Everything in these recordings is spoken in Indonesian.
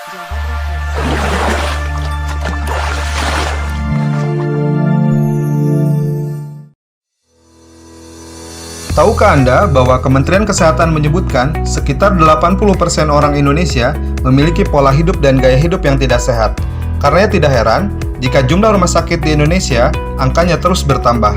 Jawa Broadcast. Tahukah Anda bahwa Kementerian Kesehatan menyebutkan sekitar 80% orang Indonesia memiliki pola hidup dan gaya hidup yang tidak sehat? Karenanya tidak heran jika jumlah rumah sakit di Indonesia angkanya terus bertambah.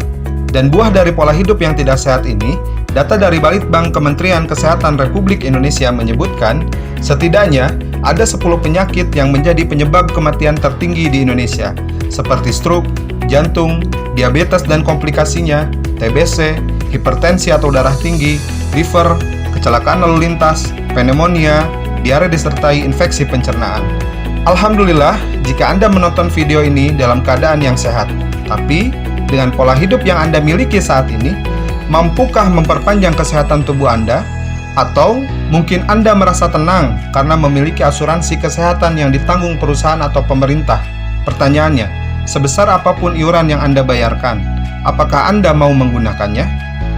Dan buah dari pola hidup yang tidak sehat ini, data dari Balitbang Kementerian Kesehatan Republik Indonesia menyebutkan setidaknya ada 10 penyakit yang menjadi penyebab kematian tertinggi di Indonesia, seperti stroke, jantung, diabetes dan komplikasinya, TBC, hipertensi atau darah tinggi, liver, kecelakaan lalu lintas, pneumonia, diare disertai infeksi pencernaan. Alhamdulillah jika Anda menonton video ini dalam keadaan yang sehat. Tapi, dengan pola hidup yang Anda miliki saat ini, mampukah memperpanjang kesehatan tubuh Anda? Atau mungkin Anda merasa tenang karena memiliki asuransi kesehatan yang ditanggung perusahaan atau pemerintah? Pertanyaannya, sebesar apapun iuran yang Anda bayarkan, apakah Anda mau menggunakannya?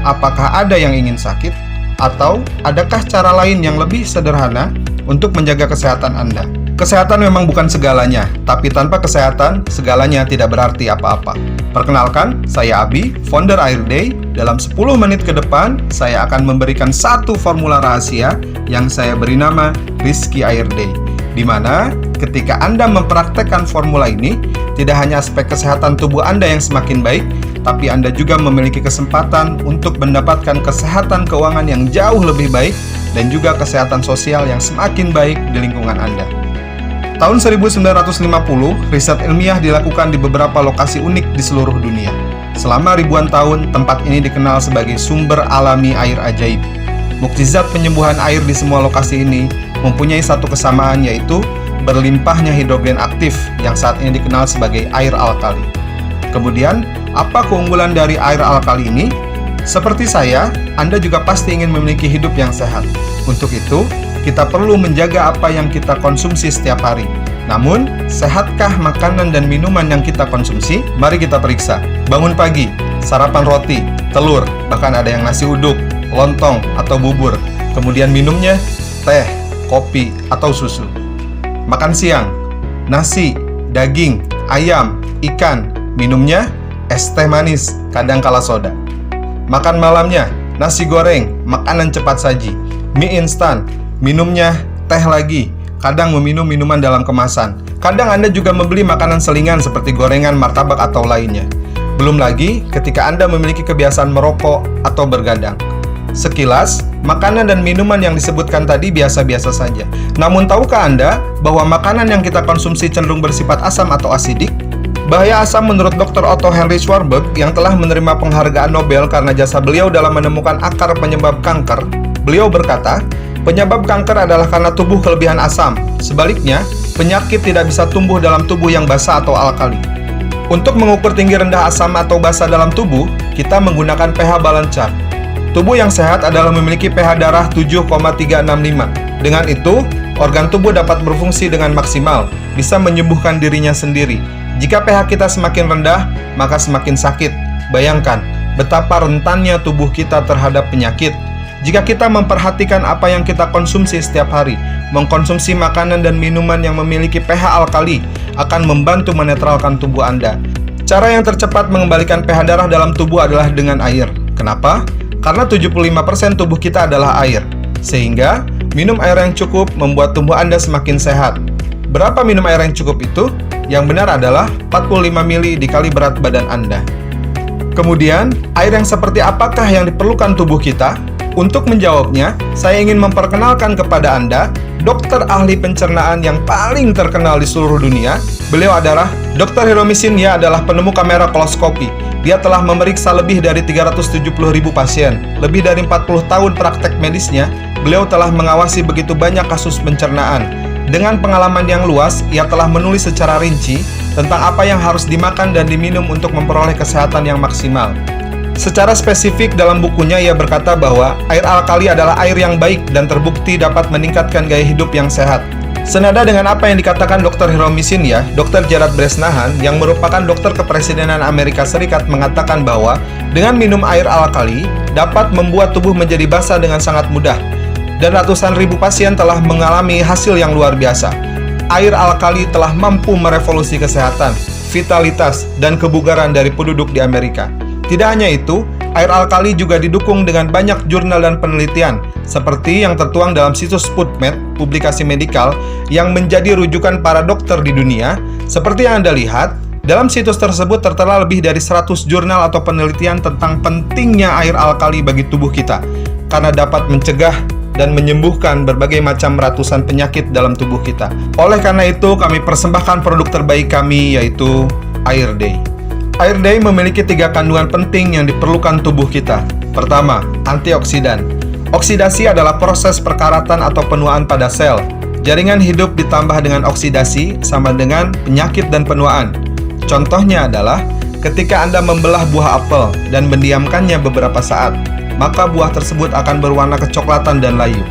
Apakah ada yang ingin sakit? Atau adakah cara lain yang lebih sederhana untuk menjaga kesehatan Anda? Kesehatan memang bukan segalanya, tapi tanpa kesehatan, segalanya tidak berarti apa-apa. Perkenalkan, saya Abi, founder Airday. Dalam 10 menit ke depan, saya akan memberikan satu formula rahasia yang saya beri nama Rizky Airday. Di mana ketika Anda mempraktekkan formula ini, tidak hanya aspek kesehatan tubuh Anda yang semakin baik, tapi Anda juga memiliki kesempatan untuk mendapatkan kesehatan keuangan yang jauh lebih baik dan juga kesehatan sosial yang semakin baik di lingkungan Anda. Tahun 1950, riset ilmiah dilakukan di beberapa lokasi unik di seluruh dunia. Selama ribuan tahun, tempat ini dikenal sebagai sumber alami air ajaib. Mukjizat penyembuhan air di semua lokasi ini mempunyai satu kesamaan, yaitu berlimpahnya hidrogen aktif yang saat ini dikenal sebagai air alkali. Kemudian, apa keunggulan dari air alkali ini? Seperti saya, Anda juga pasti ingin memiliki hidup yang sehat. Untuk itu, kita perlu menjaga apa yang kita konsumsi setiap hari. Namun, sehatkah makanan dan minuman yang kita konsumsi? Mari kita periksa. Bangun pagi, sarapan roti, telur, bahkan ada yang nasi uduk, lontong, atau bubur. Kemudian minumnya, teh, kopi, atau susu. Makan siang, nasi, daging, ayam, ikan. Minumnya, es teh manis, kadang kala soda. Makan malamnya, nasi goreng, makanan cepat saji, mie instan. Minumnya, teh lagi, kadang meminum minuman dalam kemasan. Kadang Anda juga membeli makanan selingan seperti gorengan, martabak, atau lainnya. Belum lagi ketika Anda memiliki kebiasaan merokok atau bergadang. Sekilas, makanan dan minuman yang disebutkan tadi biasa-biasa saja. Namun tahukah Anda bahwa makanan yang kita konsumsi cenderung bersifat asam atau asidik? Bahaya asam menurut Dr. Otto Henry Warburg yang telah menerima penghargaan Nobel karena jasa beliau dalam menemukan akar penyebab kanker. Beliau berkata, penyebab kanker adalah karena tubuh kelebihan asam. Sebaliknya, penyakit tidak bisa tumbuh dalam tubuh yang basah atau alkali. Untuk mengukur tinggi rendah asam atau basa dalam tubuh, kita menggunakan pH balance chart. Tubuh yang sehat adalah memiliki pH darah 7,365. Dengan itu, organ tubuh dapat berfungsi dengan maksimal, bisa menyembuhkan dirinya sendiri. Jika pH kita semakin rendah, maka semakin sakit. Bayangkan betapa rentannya tubuh kita terhadap penyakit. Jika kita memperhatikan apa yang kita konsumsi setiap hari, mengkonsumsi makanan dan minuman yang memiliki pH alkali akan membantu menetralkan tubuh Anda. Cara yang tercepat mengembalikan pH darah dalam tubuh adalah dengan air. Kenapa? Karena 75% tubuh kita adalah air. Sehingga, minum air yang cukup membuat tubuh Anda semakin sehat. Berapa minum air yang cukup itu? Yang benar adalah 45 ml dikali berat badan Anda. Kemudian, air yang seperti apakah yang diperlukan tubuh kita? Untuk menjawabnya, saya ingin memperkenalkan kepada Anda dokter ahli pencernaan yang paling terkenal di seluruh dunia. Beliau adalah Dr. Hiromi Shinya, adalah penemu kamera koloskopi. Dia telah memeriksa lebih dari 370.000 pasien. Lebih dari 40 tahun praktek medisnya, beliau telah mengawasi begitu banyak kasus pencernaan. Dengan pengalaman yang luas, ia telah menulis secara rinci tentang apa yang harus dimakan dan diminum untuk memperoleh kesehatan yang maksimal. Secara spesifik dalam bukunya ia berkata bahwa air alkali adalah air yang baik dan terbukti dapat meningkatkan gaya hidup yang sehat. Senada dengan apa yang dikatakan Dr. Hiromi Shinya, Dr. Gerard Bresnahan yang merupakan dokter kepresidenan Amerika Serikat mengatakan bahwa dengan minum air alkali dapat membuat tubuh menjadi basah dengan sangat mudah. Dan ratusan ribu pasien telah mengalami hasil yang luar biasa. air alkali telah mampu merevolusi kesehatan, vitalitas, dan kebugaran dari penduduk di Amerika. Tidak hanya itu, air alkali juga didukung dengan banyak jurnal dan penelitian, seperti yang tertuang dalam situs PubMed, publikasi medikal, yang menjadi rujukan para dokter di dunia. Seperti yang Anda lihat, dalam situs tersebut tertera lebih dari 100 jurnal atau penelitian tentang pentingnya air alkali bagi tubuh kita, karena dapat mencegah dan menyembuhkan berbagai macam ratusan penyakit dalam tubuh kita. Oleh karena itu, kami persembahkan produk terbaik kami, yaitu Air Day. Air Day memiliki 3 kandungan penting yang diperlukan tubuh kita. Pertama, antioksidan. Oksidasi adalah proses perkaratan atau penuaan pada sel. Jaringan hidup ditambah dengan oksidasi sama dengan penyakit dan penuaan. Contohnya adalah ketika Anda membelah buah apel dan mendiamkannya beberapa saat, maka buah tersebut akan berwarna kecoklatan dan layu.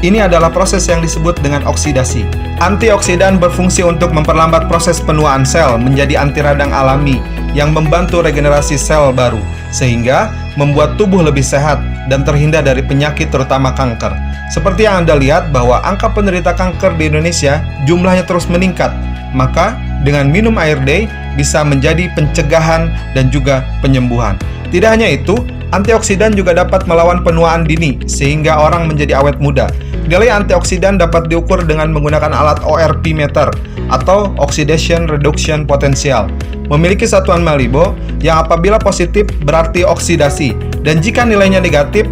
Ini adalah proses yang disebut dengan oksidasi. Antioksidan berfungsi untuk memperlambat proses penuaan sel menjadi anti radang alami yang membantu regenerasi sel baru, sehingga membuat tubuh lebih sehat dan terhindar dari penyakit terutama kanker. Seperti yang Anda lihat bahwa angka penderita kanker di Indonesia jumlahnya terus meningkat. Maka dengan minum Air Day bisa menjadi pencegahan dan juga penyembuhan. Tidak hanya itu, antioksidan juga dapat melawan penuaan dini sehingga orang menjadi awet muda. Nilai antioksidan dapat diukur dengan menggunakan alat ORP meter atau Oxidation Reduction Potential. Memiliki satuan Malibo yang apabila positif berarti oksidasi, dan jika nilainya negatif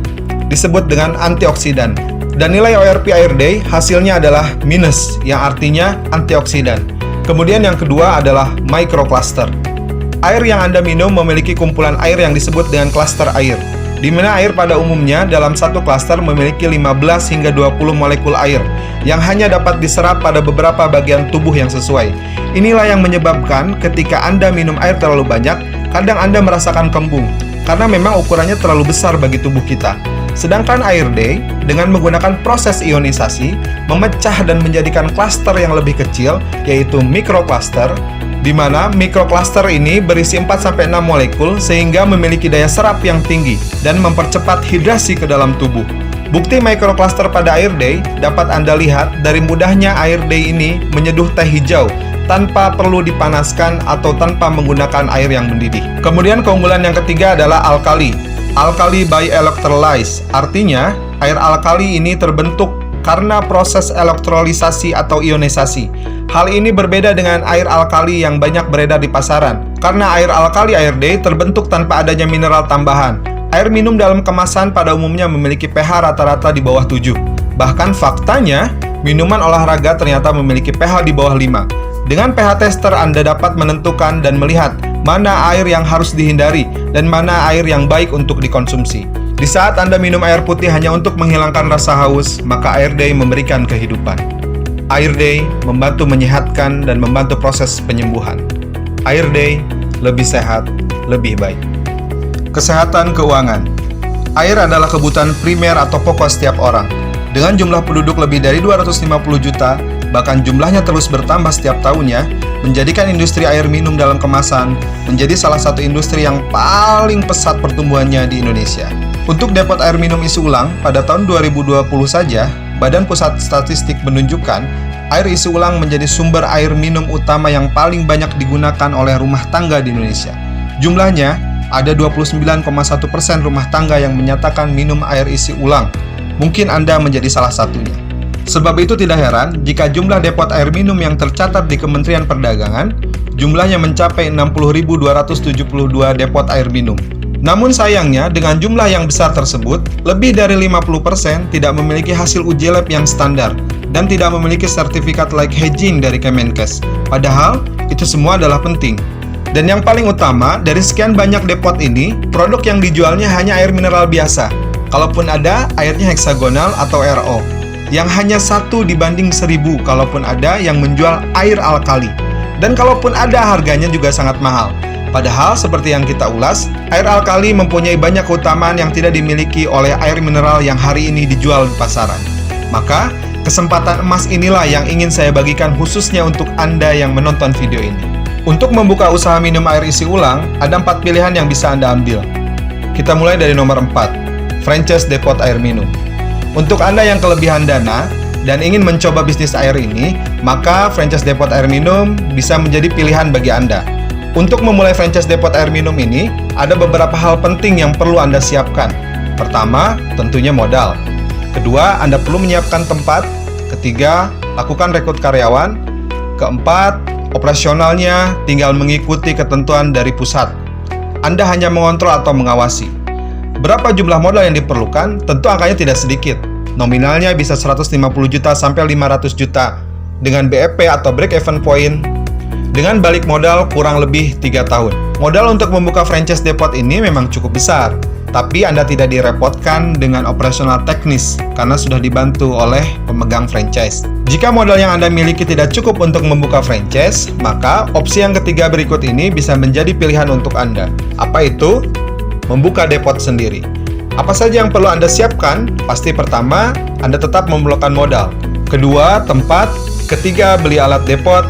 disebut dengan antioksidan. Dan nilai ORP Air Day hasilnya adalah minus, yang artinya antioksidan. Kemudian yang kedua adalah microcluster. Air yang Anda minum memiliki kumpulan air yang disebut dengan klaster air, di mana air pada umumnya dalam satu klaster memiliki 15 hingga 20 molekul air yang hanya dapat diserap pada beberapa bagian tubuh yang sesuai. Inilah yang menyebabkan ketika Anda minum air terlalu banyak, kadang Anda merasakan kembung, karena memang ukurannya terlalu besar bagi tubuh kita. Sedangkan Air Day dengan menggunakan proses ionisasi memecah dan menjadikan klaster yang lebih kecil, yaitu microcluster, di mana microcluster ini berisi 4-6 molekul sehingga memiliki daya serap yang tinggi dan mempercepat hidrasi ke dalam tubuh. Bukti microcluster pada Air Day dapat Anda lihat dari mudahnya Air Day ini menyeduh teh hijau tanpa perlu dipanaskan atau tanpa menggunakan air yang mendidih. Kemudian keunggulan yang ketiga adalah alkali. Alkali by electrolyze, artinya air alkali ini terbentuk karena proses elektrolisasi atau ionisasi. Hal ini berbeda dengan air alkali yang banyak beredar di pasaran, karena air alkali Air Day terbentuk tanpa adanya mineral tambahan. Air minum dalam kemasan pada umumnya memiliki pH rata-rata di bawah 7. Bahkan faktanya, minuman olahraga ternyata memiliki pH di bawah 5. Dengan pH tester Anda dapat menentukan dan melihat mana air yang harus dihindari dan mana air yang baik untuk dikonsumsi. Di saat Anda minum air putih hanya untuk menghilangkan rasa haus, maka Air Day memberikan kehidupan. Air Day membantu menyehatkan dan membantu proses penyembuhan. Air Day lebih sehat, lebih baik. Kesehatan keuangan. Air adalah kebutuhan primer atau pokok setiap orang. Dengan jumlah penduduk lebih dari 250 juta, bahkan jumlahnya terus bertambah setiap tahunnya, menjadikan industri air minum dalam kemasan menjadi salah satu industri yang paling pesat pertumbuhannya di Indonesia. Untuk depot air minum isi ulang, pada tahun 2020 saja, Badan Pusat Statistik menunjukkan air isi ulang menjadi sumber air minum utama yang paling banyak digunakan oleh rumah tangga di Indonesia. Jumlahnya, ada 29,1% rumah tangga yang menyatakan minum air isi ulang. Mungkin Anda menjadi salah satunya. Sebab itu tidak heran jika jumlah depot air minum yang tercatat di Kementerian Perdagangan jumlahnya mencapai 60.272 depot air minum. Namun sayangnya dengan jumlah yang besar tersebut, lebih dari 50% tidak memiliki hasil uji lab yang standar dan tidak memiliki sertifikat like hygiene dari Kemenkes. Padahal itu semua adalah penting. Dan yang paling utama, dari sekian banyak depot ini, produk yang dijualnya hanya air mineral biasa. Kalaupun ada, airnya heksagonal atau RO, yang hanya 1 dibanding 1000 kalaupun ada yang menjual air alkali. Dan kalaupun ada, harganya juga sangat mahal. Padahal seperti yang kita ulas, air alkali mempunyai banyak keutamaan yang tidak dimiliki oleh air mineral yang hari ini dijual di pasaran. Maka, kesempatan emas inilah yang ingin saya bagikan khususnya untuk Anda yang menonton video ini. Untuk membuka usaha minum air isi ulang, ada 4 pilihan yang bisa Anda ambil. Kita mulai dari nomor 4, franchise depot air minum. Untuk Anda yang kelebihan dana, dan ingin mencoba bisnis air ini, maka franchise depot air minum bisa menjadi pilihan bagi Anda. Untuk memulai franchise depot air minum ini, ada beberapa hal penting yang perlu Anda siapkan. Pertama, tentunya modal. Kedua, Anda perlu menyiapkan tempat. Ketiga, lakukan rekrut karyawan. Keempat, operasionalnya tinggal mengikuti ketentuan dari pusat. Anda hanya mengontrol atau mengawasi. Berapa jumlah modal yang diperlukan? Tentu angkanya tidak sedikit. Nominalnya bisa 150 juta sampai 500 juta dengan BEP atau break even point dengan balik modal kurang lebih 3 tahun. Modal untuk membuka franchise depot ini memang cukup besar, tapi Anda tidak direpotkan dengan operasional teknis karena sudah dibantu oleh pemegang franchise. Jika modal yang Anda miliki tidak cukup untuk membuka franchise, maka opsi yang ketiga berikut ini bisa menjadi pilihan untuk Anda. Apa itu? Membuka depot sendiri. Apa saja yang perlu Anda siapkan? Pasti pertama, Anda tetap memerlukan modal. Kedua, tempat. Ketiga, beli alat depot.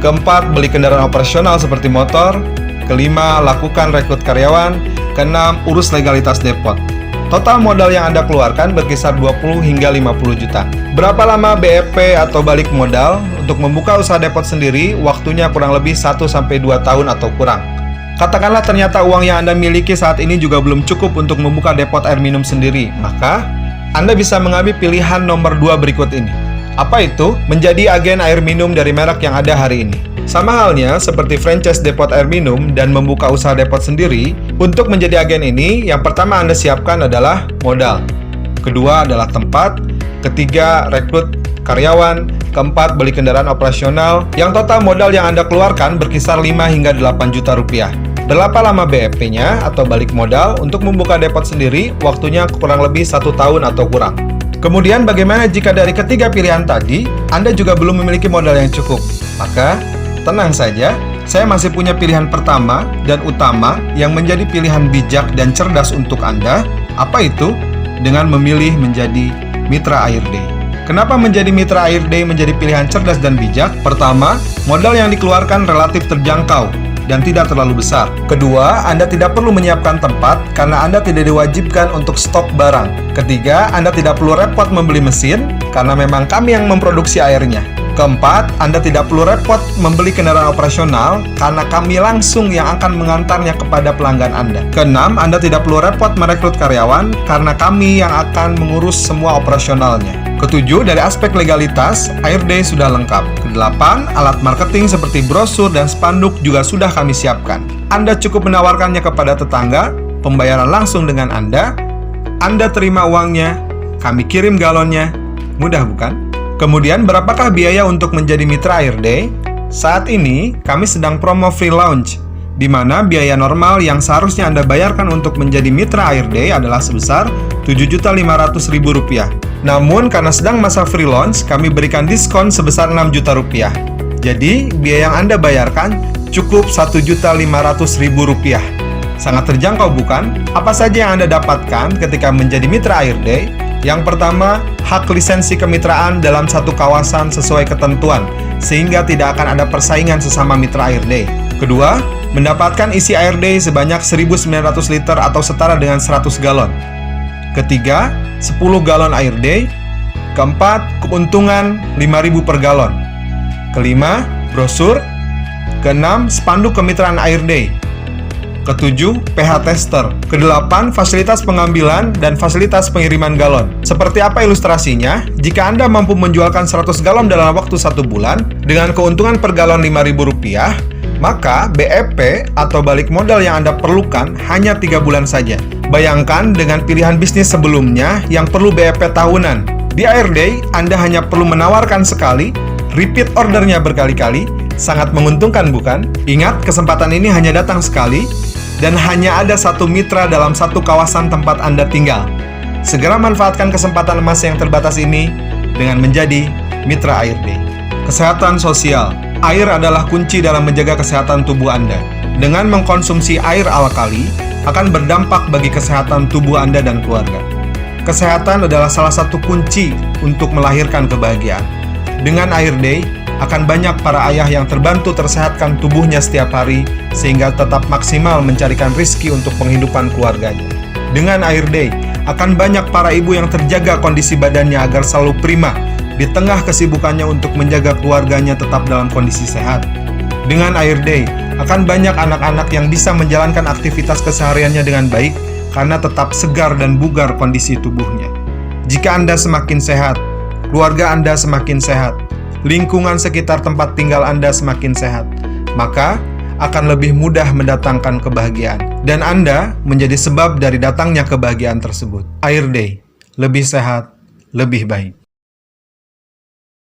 Keempat, beli kendaraan operasional seperti motor. Kelima, lakukan rekrut karyawan. Keenam, urus legalitas depot. Total modal yang Anda keluarkan berkisar 20 hingga 50 juta. Berapa lama BEP atau balik modal untuk membuka usaha depot sendiri? Waktunya kurang lebih 1-2 tahun atau kurang. Katakanlah ternyata uang yang Anda miliki saat ini juga belum cukup untuk membuka depot air minum sendiri, maka Anda bisa mengambil pilihan nomor 2 berikut ini. Apa itu? Menjadi agen air minum dari merek yang ada hari ini. Sama halnya seperti franchise depot air minum dan membuka usaha depot sendiri, untuk menjadi agen ini, yang pertama Anda siapkan adalah modal. Kedua adalah tempat. Ketiga, rekrut karyawan. Keempat, beli kendaraan operasional. Yang total modal yang Anda keluarkan berkisar 5 hingga 8 juta rupiah. Berapa lama BEP-nya atau balik modal untuk membuka depot sendiri? Waktunya kurang lebih 1 tahun atau kurang. Kemudian bagaimana jika dari ketiga pilihan tadi, Anda juga belum memiliki modal yang cukup? Maka, tenang saja, saya masih punya pilihan pertama dan utama yang menjadi pilihan bijak dan cerdas untuk Anda. Apa itu? Dengan memilih menjadi Mitra AirD. Kenapa menjadi Mitra AirD menjadi pilihan cerdas dan bijak? Pertama, modal yang dikeluarkan relatif terjangkau dan tidak terlalu besar. Kedua, Anda tidak perlu menyiapkan tempat karena Anda tidak diwajibkan untuk stok barang. Ketiga, Anda tidak perlu repot membeli mesin karena memang kami yang memproduksi airnya. Keempat, Anda tidak perlu repot membeli kendaraan operasional karena kami langsung yang akan mengantarnya kepada pelanggan Anda. Keenam, Anda tidak perlu repot merekrut karyawan karena kami yang akan mengurus semua operasionalnya. Ketujuh, dari aspek legalitas, AirD sudah lengkap. Kedelapan, alat marketing seperti brosur dan spanduk juga sudah kami siapkan. Anda cukup menawarkannya kepada tetangga, pembayaran langsung dengan Anda terima uangnya, kami kirim galonnya. Mudah bukan? Kemudian, berapakah biaya untuk menjadi Mitra AirD? Saat ini, kami sedang promo free launch, di mana biaya normal yang seharusnya Anda bayarkan untuk menjadi Mitra AirD adalah sebesar Rp7.500.000. Namun, karena sedang masa free launch, kami berikan diskon sebesar Rp6 juta. Jadi, biaya yang Anda bayarkan cukup Rp1.500.000. Sangat terjangkau bukan? Apa saja yang Anda dapatkan ketika menjadi Mitra AirD? Yang pertama, hak lisensi kemitraan dalam satu kawasan sesuai ketentuan, sehingga tidak akan ada persaingan sesama Mitra AirD. Kedua, mendapatkan isi AirD sebanyak 1.900 liter atau setara dengan 100 galon. Ketiga, 10 galon AirD. Keempat, keuntungan 5.000 per galon. Kelima, brosur. Keenam, spanduk kemitraan AirD. Ketujuh, pH tester. Kedelapan, fasilitas pengambilan dan fasilitas pengiriman galon. Seperti apa ilustrasinya? Jika Anda mampu menjualkan 100 galon dalam waktu 1 bulan dengan keuntungan per galon Rp5.000, maka BEP atau balik modal yang Anda perlukan hanya 3 bulan saja. Bayangkan dengan pilihan bisnis sebelumnya yang perlu BEP tahunan. Di AirD, Anda hanya perlu menawarkan sekali, repeat ordernya berkali-kali. Sangat menguntungkan bukan? Ingat, kesempatan ini hanya datang sekali dan hanya ada satu mitra dalam satu kawasan tempat Anda tinggal. Segera manfaatkan kesempatan emas yang terbatas ini dengan menjadi Mitra AirD. Kesehatan sosial. Air adalah kunci dalam menjaga kesehatan tubuh Anda. Dengan mengkonsumsi air alkali akan berdampak bagi kesehatan tubuh Anda dan keluarga. Kesehatan adalah salah satu kunci untuk melahirkan kebahagiaan. Dengan AirD, akan banyak para ayah yang terbantu tersehatkan tubuhnya setiap hari sehingga tetap maksimal mencarikan rizki untuk penghidupan keluarganya. Dengan AirD, akan banyak para ibu yang terjaga kondisi badannya agar selalu prima di tengah kesibukannya untuk menjaga keluarganya tetap dalam kondisi sehat. Dengan Air Day, akan banyak anak-anak yang bisa menjalankan aktivitas kesehariannya dengan baik karena tetap segar dan bugar kondisi tubuhnya. Jika Anda semakin sehat, keluarga Anda semakin sehat, lingkungan sekitar tempat tinggal Anda semakin sehat, maka akan lebih mudah mendatangkan kebahagiaan. Dan Anda menjadi sebab dari datangnya kebahagiaan tersebut. Air Day, lebih sehat, lebih baik.